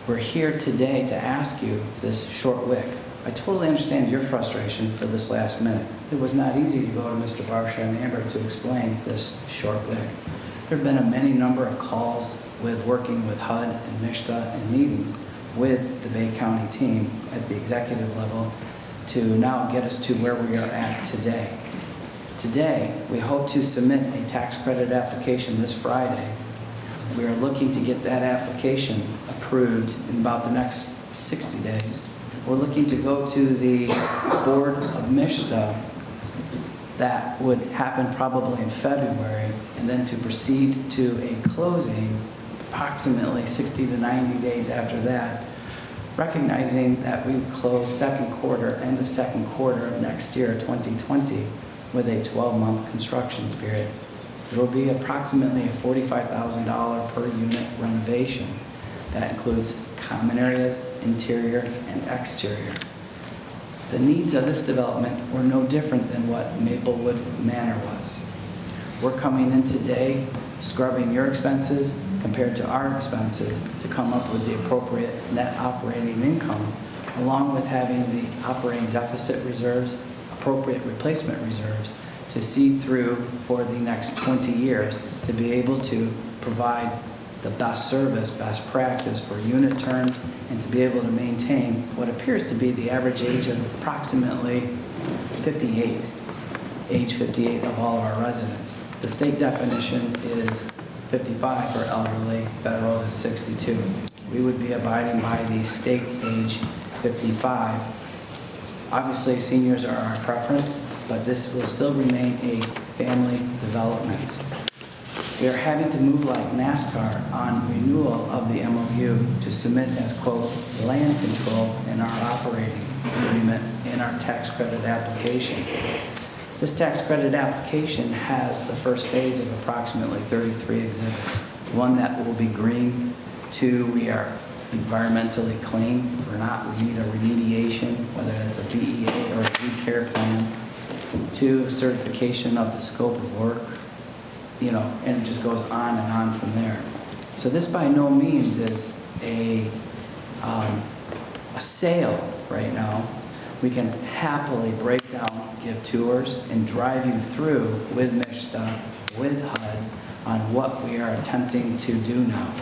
We're here today to ask you this short wick. I totally understand your frustration for this last minute. It was not easy to go to Mr. Barsha and Amber to explain this short wick. There have been a many number of calls with working with HUD and MHT and meetings with the Bay County team at the executive level to now get us to where we are at today. Today, we hope to submit a tax credit application this Friday. We are looking to get that application approved in about the next 60 days. We're looking to go to the Board of MHT. That would happen probably in February, and then to proceed to a closing approximately 60 to 90 days after that, recognizing that we close second quarter, end of second quarter of next year, 2020, with a 12-month construction period. There will be approximately a $45,000 per unit renovation. That includes common areas, interior, and exterior. The needs of this development were no different than what Maplewood Manor was. We're coming in today, scrubbing your expenses compared to our expenses to come up with the appropriate net operating income, along with having the operating deficit reserves, appropriate replacement reserves, to see through for the next 20 years to be able to provide the best service, best practice for unit turns, and to be able to maintain what appears to be the average age of approximately 58, age 58 of all of our residents. The state definition is 55 for elderly, federal is 62. We would be abiding by the state age 55. Obviously, seniors are our preference, but this will still remain a family development. We are having to move like NASCAR on renewal of the MOU to submit as, quote, land control in our operating agreement in our tax credit application. This tax credit application has the first phase of approximately 33 exhibits. One, that will be green. Two, we are environmentally clean. We're not, we need a remediation, whether that's a DEA or a due care plan. Two, certification of the scope of work, you know, and it just goes on and on from there. So this by no means is a sale right now. We can happily break down, give tours, and drive you through with MHTA, with HUD, on what we are attempting to do now.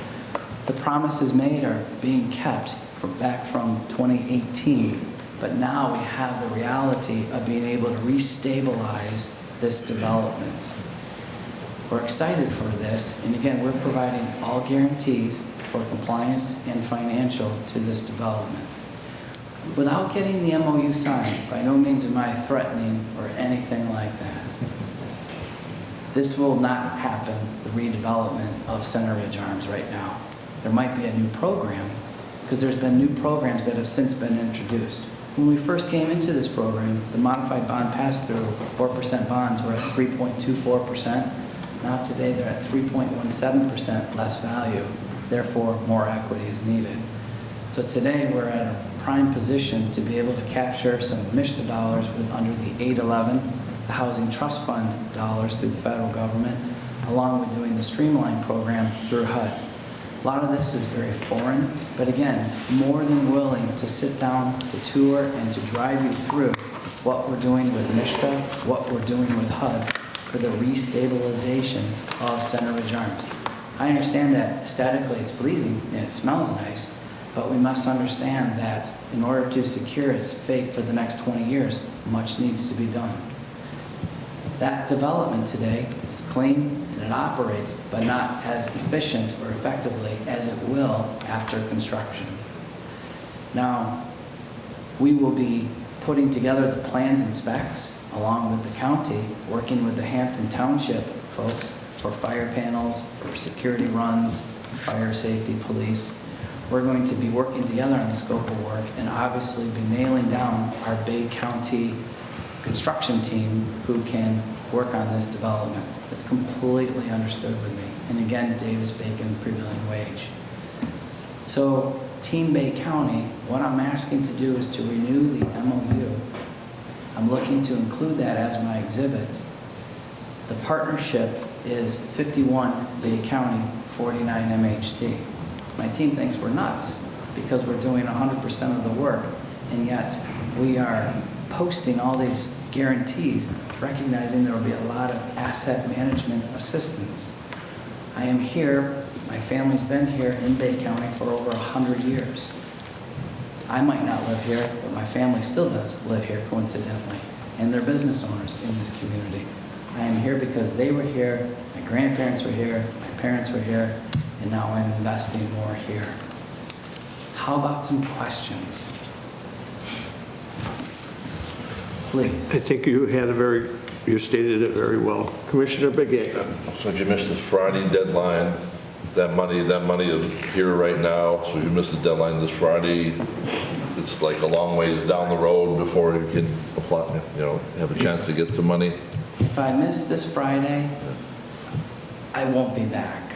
The promises made are being kept back from 2018, but now we have the reality of being able to restabilize this development. We're excited for this, and again, we're providing all guarantees for compliance and financial to this development. Without getting the MOU signed, by no means am I threatening or anything like that. This will not happen, the redevelopment of Center Ridge Arms right now. There might be a new program, because there's been new programs that have since been introduced. When we first came into this program, the modified bond pass-through, 4% bonds were at 3.24%. Now today they're at 3.17% less value. Therefore, more equity is needed. So today we're at a prime position to be able to capture some MHTA dollars with under the 811, the Housing Trust Fund dollars through the federal government, along with doing the Streamline program through HUD. A lot of this is very foreign, but again, more than willing to sit down, to tour, and to drive you through what we're doing with MHTA, what we're doing with HUD for the restabilization of Center Ridge Arms. I understand that aesthetically it's pleasing and it smells nice, but we must understand that in order to secure its fate for the next 20 years, much needs to be done. That development today is clean and it operates, but not as efficient or effectively as it will after construction. Now, we will be putting together the plans and specs along with the county, working with the Hampton Township folks for fire panels, for security runs, fire safety, police. We're going to be working together on the scope of work and obviously be nailing down our Bay County construction team who can work on this development. It's completely understood with me. And again, Davis-Bacon prevailing wage. So Team Bay County, what I'm asking to do is to renew the MOU. I'm looking to include that as my exhibit. The partnership is 51 Bay County, 49 MHT. My team thinks we're nuts because we're doing 100% of the work, and yet we are posting all these guarantees, recognizing there will be a lot of asset management assistance. I am here, my family's been here in Bay County for over 100 years. I might not live here, but my family still does live here, coincidentally, and they're business owners in this community. I am here because they were here, my grandparents were here, my parents were here, and now I'm investing more here. How about some questions? Please. I think you stated it very well. Commissioner Begay. So you missed the Friday deadline that money is here right now, so you missed the deadline this Friday. It's like a long ways down the road before you can apply, have a chance to get the money. If I miss this Friday, I won't be back.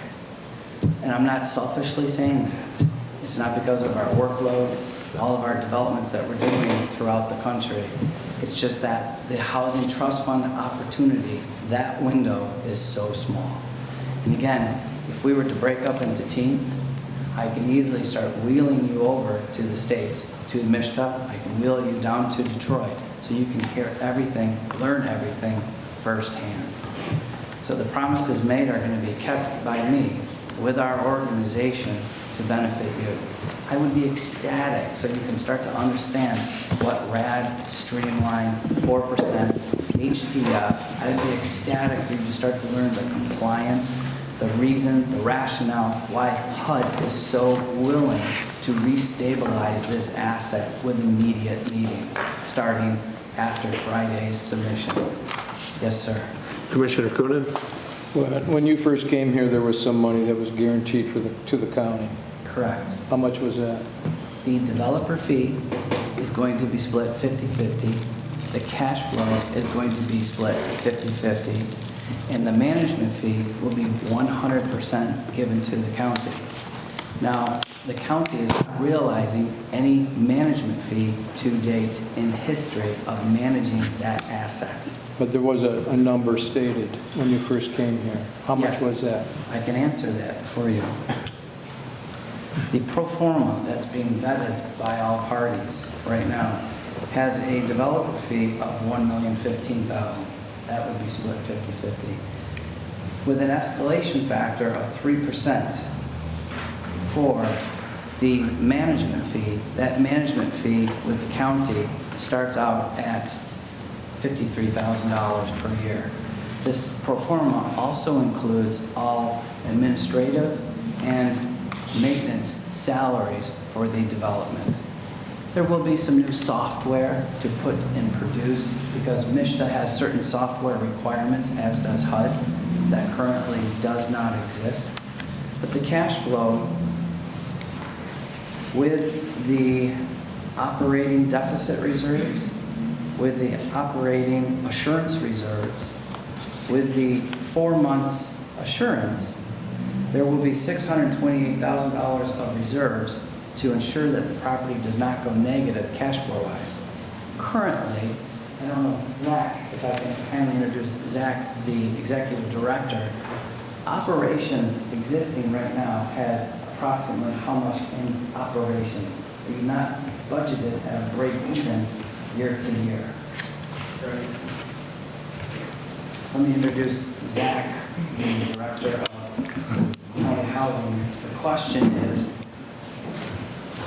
And I'm not selfishly saying that. It's not because of our workload, all of our developments that we're doing throughout the country. It's just that the Housing Trust Fund opportunity, that window is so small. And again, if we were to break up into teams, I can easily start wheeling you over to the States, to Mishta. I can wheel you down to Detroit, so you can hear everything, learn everything firsthand. So the promises made are going to be kept by me with our organization to benefit you. I would be ecstatic so you can start to understand what RAD, Streamline, 4%, HTF, I would be ecstatic for you to start to learn the compliance, the reason, the rationale why HUD is so willing to restabilize this asset with immediate meetings, starting after Friday's submission. Yes, sir. Commissioner Coonan? When you first came here, there was some money that was guaranteed to the county. Correct. How much was that? The developer fee is going to be split 50-50. The cash flow is going to be split 50-50. And the management fee will be 100% given to the county. Now, the county is not realizing any management fee to date in history of managing that asset. But there was a number stated when you first came here. How much Yes. was that? I can answer that for you. The pro forma that's being vetted by all parties right now has a developer fee of $1,015,000. That would be split 50-50. With an escalation factor of 3% for the management fee, that management fee with the county starts out at $53,000 per year. This pro forma also includes all administrative and maintenance salaries for the development. There will be some new software to put and produce because Mishta has certain software requirements, as does HUD, that currently does not exist. But the cash flow with the operating deficit reserves, with the operating assurance reserves, with the 4 months assurance, there will be $628,000 of reserves to ensure that the property does not go negative cash flow-wise. Currently, I don't know, Zach, if I can kindly introduce Zach, the executive director, operations existing right now has approximately how much in operations? We've not budgeted at a break even year to year. Let me introduce Zach, the director of county housing. The question is,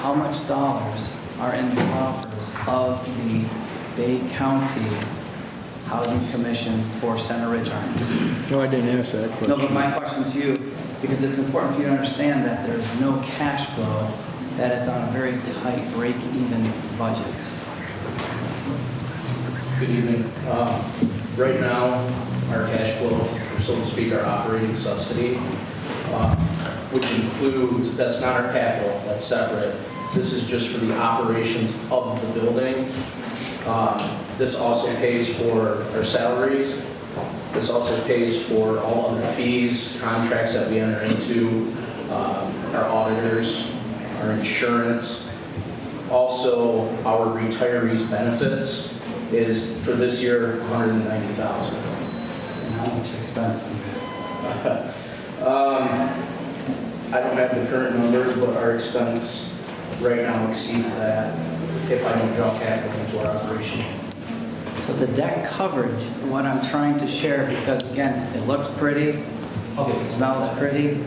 how much dollars are in the coffers of the Bay County Housing Commission for Center Ridge Arms? No, I didn't ask that question. No, but my question to you, because it's important for you to understand that there's no cash flow, that it's on a very tight break-even budget. Good evening. Right now, our cash flow, or so to speak, our operating subsidy, which includes, that's not our capital, that's separate. This is just for the operations of the building. This also pays for our salaries. This also pays for all other fees, contracts that we enter into, our auditors, our insurance. Also, our retirees' benefits is, for this year, $190,000. And how much expense? I don't have the current numbers, but our expense right now exceeds that if I don't draw capital into our operation. So the debt coverage, what I'm trying to share, because again, it looks pretty, it smells pretty,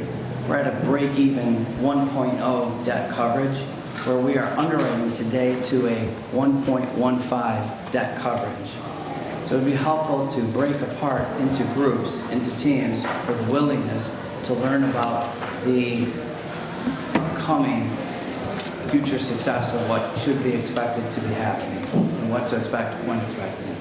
we're at a break-even 1.0 debt coverage, where we are underwriting today to a 1.15 debt coverage. So it'd be helpful to break apart into groups, into teams, for the willingness to learn about the upcoming future success of what should be expected to be happening and what to expect when expecting.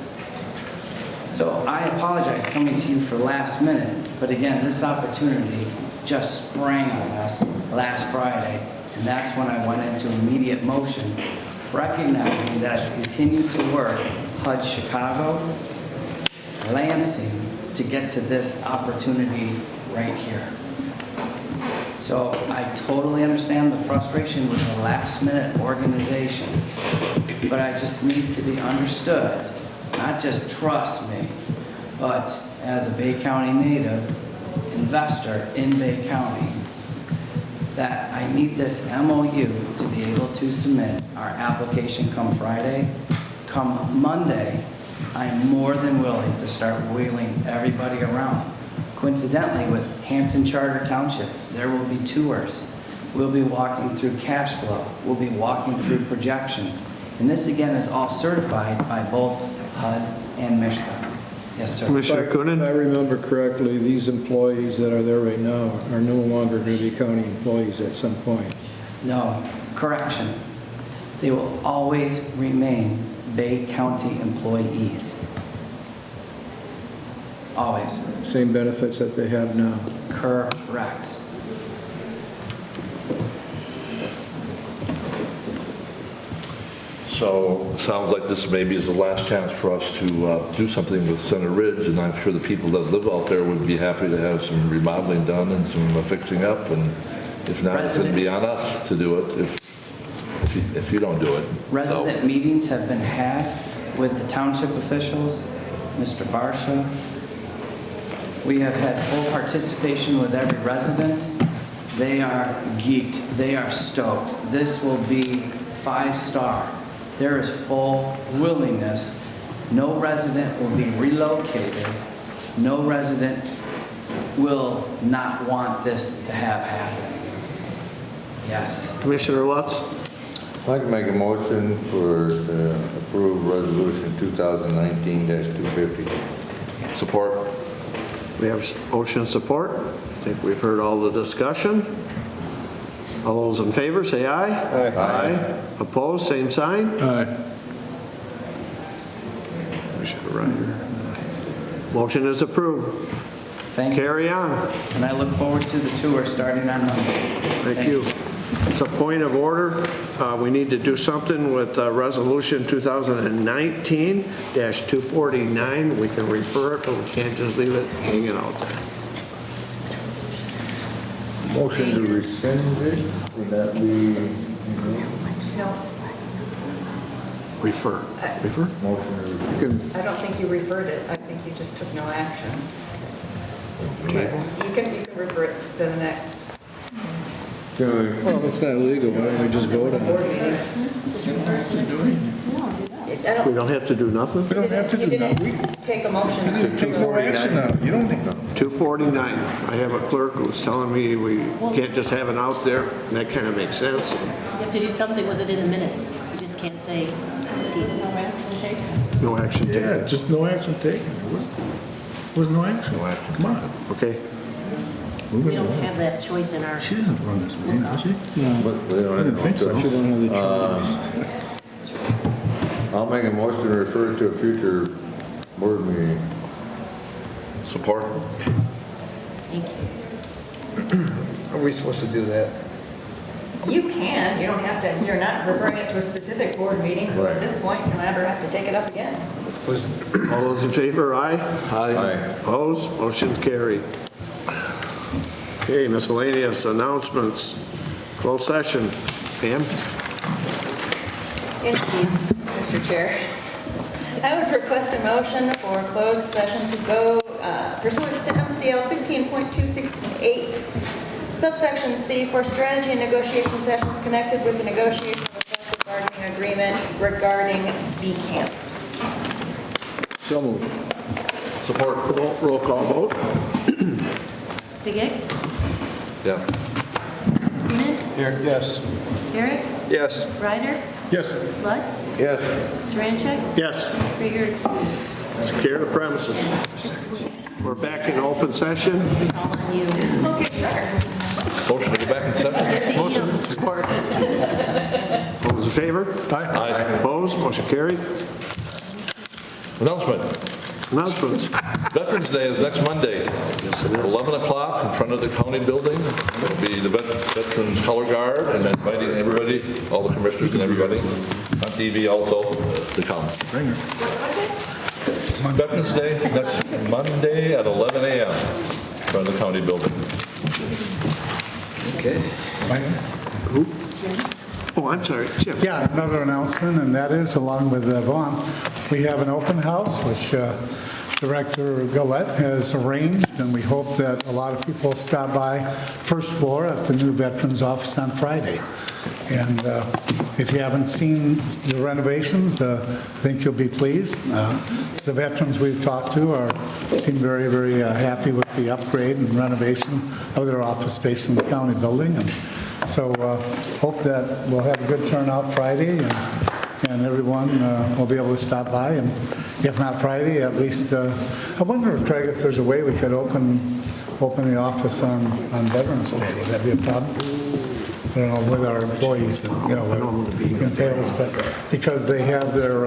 So I apologize coming to you for last minute, but again, this opportunity just sprang on us last Friday, and that's when I went into immediate motion, recognizing that I continued to work HUD Chicago, Lansing, to get to this opportunity right here. So I totally understand the frustration with the last-minute organization, but I just need to be understood, not just trust me, but as a Bay County native, investor in Bay County, that I need this MOU to be able to submit our application come Friday. Come Monday, I'm more than willing to start wheeling everybody around. Coincidentally, with Hampton Charter Township, there will be tours. We'll be walking through cash flow. We'll be walking through projections. And this, again, is all certified by both HUD and Michigan. Yes, sir. Commissioner Coonan? If I remember correctly, these employees that are there right now are no longer going to be county employees at some point. No, correction. They will always remain Bay County employees. Always. Same benefits that they have now. Correct. So it sounds like this maybe is the last chance for us to do something with Center Ridge, and I'm sure the people that live out there would be happy to have some remodeling done and some fixing up, and if not, it's going to be on us to do it if you don't do it. Resident meetings have been had with the township officials, Mr. Barsha. We have had full participation with every resident. They are geeked. They are stoked. This will be 5-star. There is full willingness. No resident will be relocated. No resident will not want this to have happen. Yes. Commissioner Lutz? I'd like to make a motion for approve resolution 2019-250. Support. We have motion and support. I think we've heard all the discussion. All those in favor, say aye. Aye. Aye. Opposed, same sign. Aye. Motion is approved. Thank you. Carry on. And I look forward to the tour starting on Monday. Thank you. It's a point of order. We need to do something with Resolution 2019-249. We can refer it, but we can't just leave it hanging out there. Motion to rescind it, would that be? Refer. Refer? Motion to You I don't think you referred it. I think you just took no action. Okay. You can refer it to the next. Well, it's not illegal, why don't we just vote on it? We don't have to do nothing? We don't have to You do didn't nothing. take a motion. Take no action on it, you don't think. 249. I have a clerk who's telling me we can't just have it out there, and that kind of makes sense. You have to do something with it in the minutes. You just can't say, no action taken. No action taken. Yeah, just no action taken. There was no action. No action. Come on. Okay. We don't have that choice in our. She doesn't run this meeting, does she? But we don't I didn't think so. You don't have the choice. I'll make a motion to refer it to a future board meeting. Support. Thank you. Are we supposed to do that? You can, you don't have to, you're not referring it to a specific board meeting, so at this point, you'll never have to take it up again. All those in favor, aye? Aye. Opposed? Motion carried. Okay, miscellaneous announcements. Closed session. Pam? Thank you, Mr. Chair. I would request a motion for closed session to go pursuant to MCL 15.268, subsection C, for strategy and negotiation sessions connected with the negotiation of a collective bargaining agreement regarding the campus. So moved. Support. Roll call vote. Big Egg? Yes. Coonan? Here, yes. Garrett? Yes. Ryder? Yes. Lutz? Yes. Durancheck? Yes. Krieger, excused. Secure the premises. We're back in open session. All on you. Okay, sure. Motion to go back in session? Motion. Support. All those in favor? Aye. Opposed? Motion carried. Announcement. Announcements. Veterans Day is next Monday, 11 o'clock in front of the county building. It'll be the Veterans Color Guard, and inviting everybody, all the commissioners and everybody, on TV also, to come. Veterans Day next Monday at 11 a.m. in front of the county building. Okay. Who? Oh, I'm sorry, Jim. Yeah, another announcement, and that is, along with Vaughn, we have an open house, which Director Gillette has arranged, and we hope that a lot of people stop by first floor at the new Veterans Office on Friday. And if you haven't seen the renovations, I think you'll be pleased. The veterans we've talked to seem very, very happy with the upgrade and renovation of their office space in the county building. And so hope that we'll have a good turnout Friday, and everyone will be able to stop by. And if not Friday, at least, I wonder, Craig, if there's a way we could open the office on Veterans Day. Would that be a problem? I don't know, with our employees, with entails, but because they have their,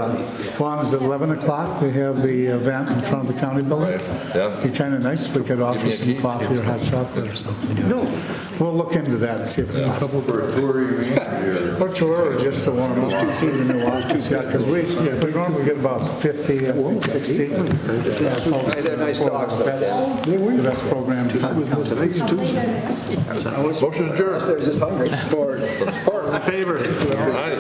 bonds at 11 o'clock, they have the event in front of the county building. Yeah. It'd be kind of nice if we could offer some coffee or hot chocolate or something. No, we'll look into that and see if it's possible. Or tour, or just to want to see the new office, yeah, because we normally get about 50, I think 60. They're nice dogs up there. The best program. Tonight's Tuesday. Motion adjourned. They're just hungry. In favor. Aye.